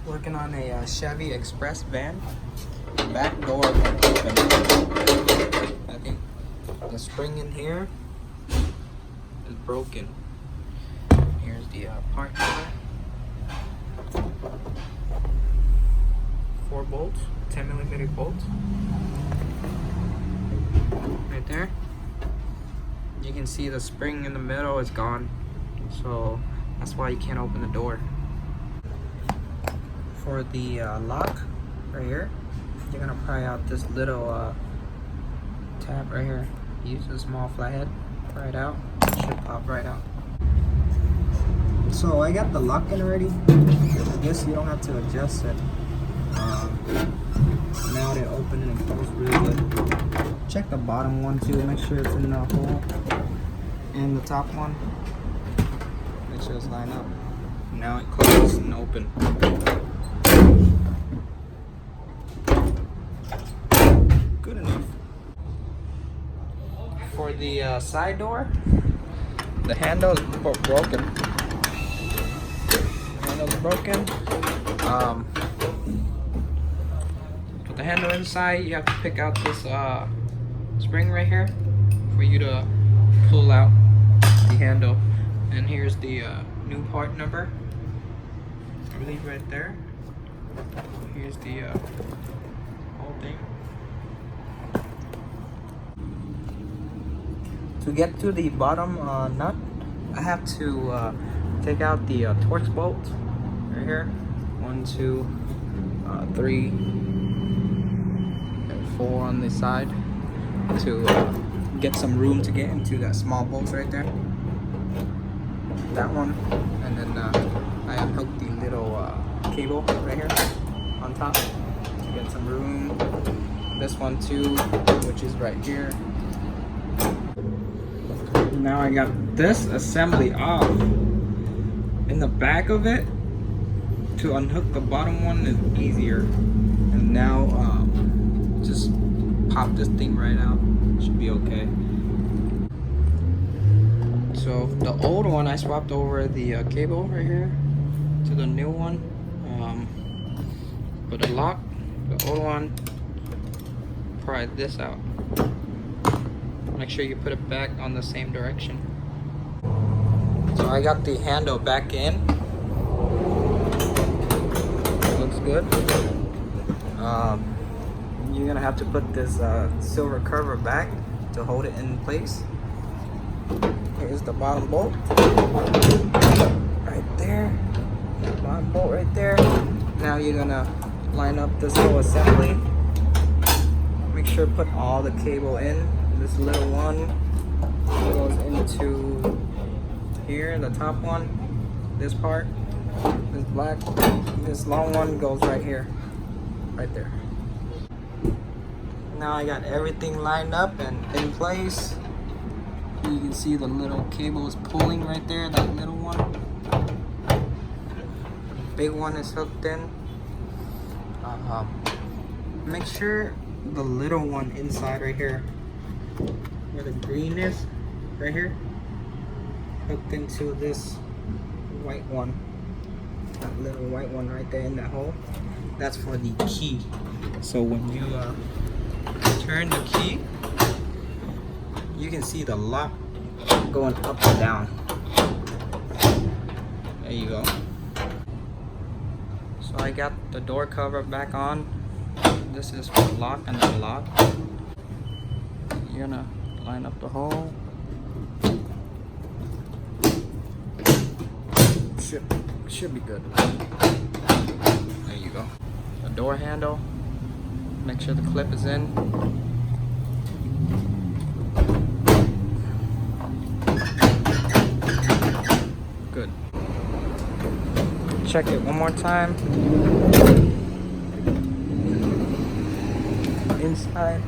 Working on a Chevy Express van. Back door won't open. I think the spring in here is broken. Here's the part number. 4 bolts, 10mm bolts. Right there. You can see the spring in the middle is gone. So that's why you can't open the door. For the lock right here, you're gonna pry out this little tab right here. Use a small flathead, pry it out, it should pop right out. So I got the lock in already. I guess you don't have to adjust it. Now they open and close really good. Check the bottom one too, make sure it's in the hole. And the top one, make sure it's lined up. Now it closes and open. Good enough. For the side door, the handle is broken. The handle is broken. With the handle inside, you have to pick out this spring right here for you to pull out the handle. And here's the new part number, I believe right there. Here's the whole thing. To get to the bottom nut, I have to take out the Torx bolt right here. 1, 2, 3, and 4 on the side to get some room to get into that small bolt right there. That one, and then I unhooked the little cable right here on top to get some room. This one too, which is right here. Now I got this assembly off. In the back of it, to unhook the bottom one is easier. And now just pop this thing right out. Should be okay. So the old one, I swapped over the cable right here to the new one. For the lock, the old one, pry this out. Make sure you put it back on the same direction. So I got the handle back in. Looks good. You're gonna have to put this silver cover back to hold it in place. Here's the bottom bolt. Right there. Bottom bolt right there. Now you're gonna line up this whole assembly. Make sure to put all the cable in. This little one goes into here, the top one, this part, this black, this long one goes right here, right there. Now I got everything lined up and in place. You can see the little cable is pulling right there, that little one. The big one is hooked in. Make sure the little one inside right here, where the green is, right here, hooked into this white one. That little white one right there in that hole. That's for the key. So when you turn the key, you can see the lock going up and down. There you go. So I got the door cover back on. This is for lock and unlock. You're gonna line up the hole. Should be good. There you go. The door handle. Make sure the clip is in. Good. Check it one more time. Inside.